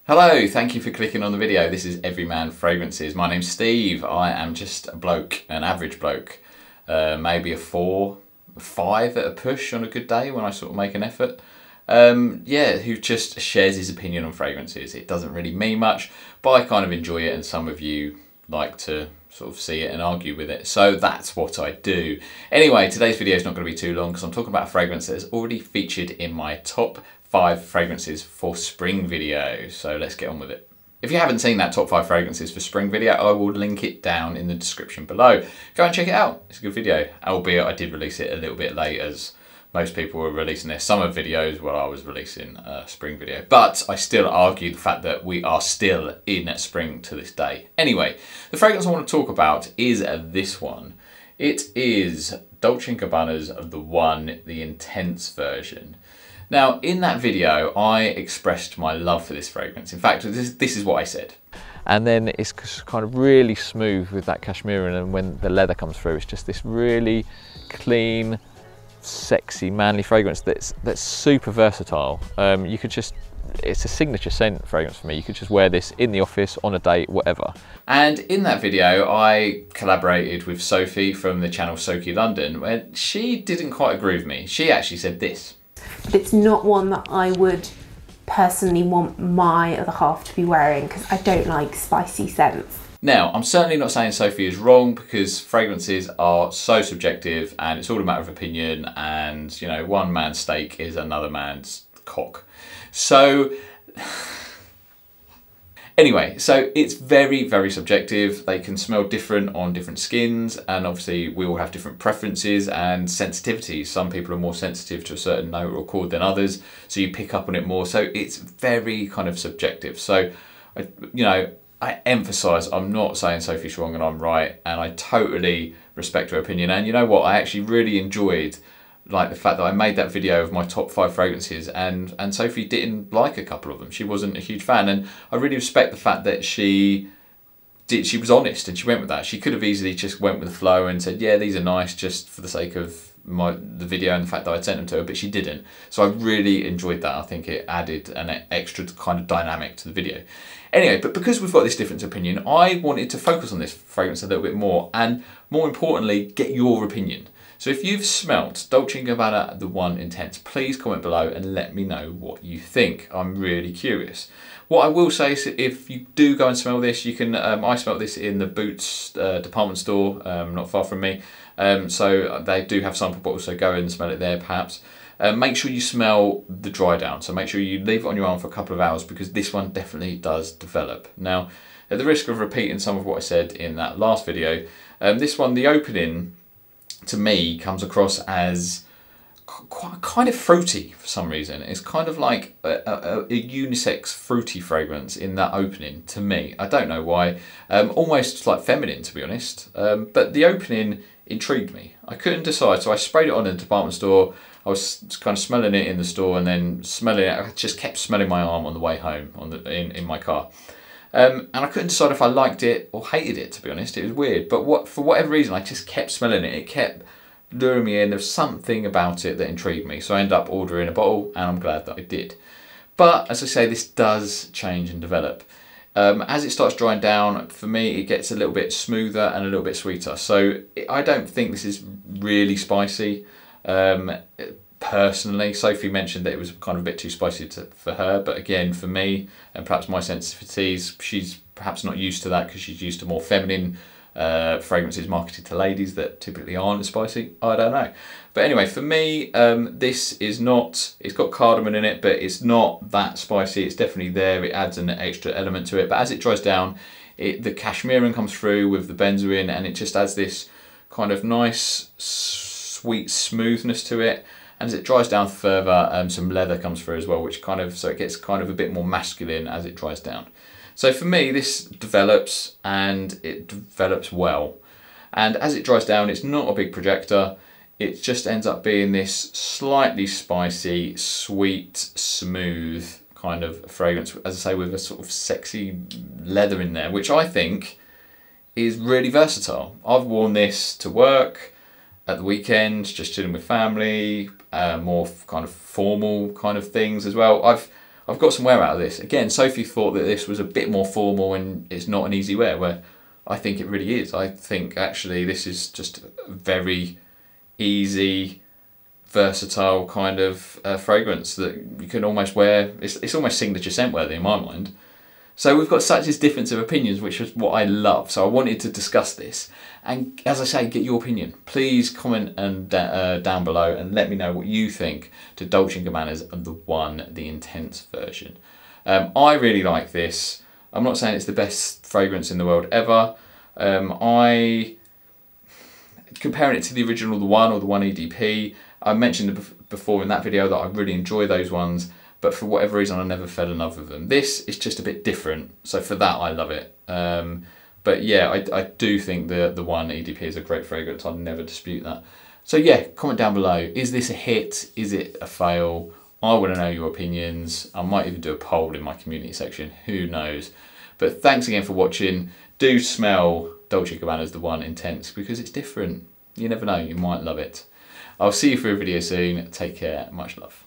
Hello, thank you for clicking on the video. This is Everyman Fragrances. My name's Steve. I am just a bloke, an average bloke. Maybe a 4, 5 at a push on a good day when I sort of make an effort. Yeah, who just shares his opinion on fragrances. It doesn't really mean much, but I kind of enjoy it, and some of you like to sort of see it and argue with it. So that's what I do. Anyway, today's video is not going to be too long because I'm talking about a fragrance that is already featured in my top 5 fragrances for spring video. So let's get on with it. If you haven't seen that top 5 fragrances for spring video, I will link it down in the description below. Go and check it out. It's a good video, albeit I did release it a little bit late as most people were releasing their summer videos while I was releasing a spring video. But I still argue the fact that we are still in spring to this day. Anyway, the fragrance I want to talk about is this one. It is Dolce Gabbana's The One, the Intense version. Now, in that video, I expressed my love for this fragrance. In fact, this is what I said. And then it's kind of really smooth with that cashmere, and when the leather comes through, it's just this really clean, sexy, manly fragrance that's super versatile. You could just, it's a signature scent fragrance for me. You could just wear this in the office, on a date, whatever. And in that video, I collaborated with Sophie from the channel Sophie London, where she didn't quite agree with me. She actually said this. But it's not one that I would personally want my other half to be wearing because I don't like spicy scents. Now, I'm certainly not saying Sophie is wrong, because fragrances are so subjective and it's all a matter of opinion, and you know, one man's steak is another man's cock. So anyway, so it's very, very subjective. They can smell different on different skins, and obviously we all have different preferences and sensitivities. Some people are more sensitive to a certain note or chord than others, so you pick up on it more. So it's very kind of subjective. So, I emphasise, I'm not saying Sophie's wrong and I'm right, and I totally respect her opinion. And you know what, I actually really enjoyed like the fact that I made that video of my top 5 fragrances, and Sophie didn't like a couple of them. She wasn't a huge fan, and I really respect the fact that she was honest and she went with that. She could have easily just went with the flow and said, yeah, these are nice just for the sake of the video and the fact that I'd sent them to her, but she didn't. So I really enjoyed that. I think it added an extra kind of dynamic to the video. Anyway, but because we've got this difference of opinion, I wanted to focus on this fragrance a little bit more, and more importantly, get your opinion. So if you've smelt Dolce Gabbana The One Intense, please comment below and let me know what you think. I'm really curious. What I will say is, if you do go and smell this, you can, I smelt this in the Boots department store, not far from me. So they do have sample bottles, so go and smell it there perhaps. Make sure you smell the dry down, so make sure you leave it on your arm for a couple of hours, because this one definitely does develop. Now, at the risk of repeating some of what I said in that last video, this one, the opening, to me, comes across as quite kind of fruity for some reason. It's kind of like a unisex fruity fragrance in that opening to me. I don't know why. Almost like feminine, to be honest. But the opening intrigued me. I couldn't decide, so I sprayed it on in the department store. I was kind of smelling it in the store, and then smelling it. I just kept smelling my arm on the way home in my car. And I couldn't decide if I liked it or hated it, to be honest. It was weird, but for whatever reason, I just kept smelling it. It kept luring me in. There was something about it that intrigued me, so I ended up ordering a bottle, and I'm glad that I did. But as I say, this does change and develop. As it starts drying down, for me, it gets a little bit smoother and a little bit sweeter. So I don't think this is really spicy. Personally, Sophie mentioned that it was kind of a bit too spicy for her, but again, for me, and perhaps my sensitivities, she's perhaps not used to that because she's used to more feminine fragrances marketed to ladies that typically aren't as spicy. I don't know. But anyway, for me, this is not, it's got cardamom in it, but it's not that spicy. It's definitely there. It adds an extra element to it. But as it dries down, the cashmere comes through with the benzoin, and it just adds this kind of nice, sweet smoothness to it. And as it dries down further, some leather comes through as well, which kind of, so it gets kind of a bit more masculine as it dries down. So for me, this develops, and it develops well. And as it dries down, it's not a big projector. It just ends up being this slightly spicy, sweet, smooth kind of fragrance, as I say, with a sort of sexy leather in there, which I think is really versatile. I've worn this to work, at the weekends, just chilling with family, more kind of formal kind of things as well. I've got some wear out of this. Again, Sophie thought that this was a bit more formal and it's not an easy wear, where I think it really is. I think actually this is just a very easy, versatile kind of fragrance that you can almost wear. It's almost signature scent worthy in my mind. So we've got such this difference of opinions, which is what I love. So I wanted to discuss this, and as I say, get your opinion. Please comment and down below and let me know what you think to Dolce & Gabbana's the Intense version. I really like this. I'm not saying it's the best fragrance in the world ever. I comparing it to the original The One or the One EDP. I mentioned before in that video that I really enjoy those ones, but for whatever reason I never fell in love with them. This is just a bit different, so for that I love it. But yeah, I do think the One EDP is a great fragrance. I'll never dispute that. So yeah, comment down below. Is this a hit? Is it a fail? I want to know your opinions. I might even do a poll in my community section. Who knows? But thanks again for watching. Do smell Dolce & Gabbana's The One Intense, because it's different. You never know, you might love it. I'll see you for a video soon. Take care. Much love.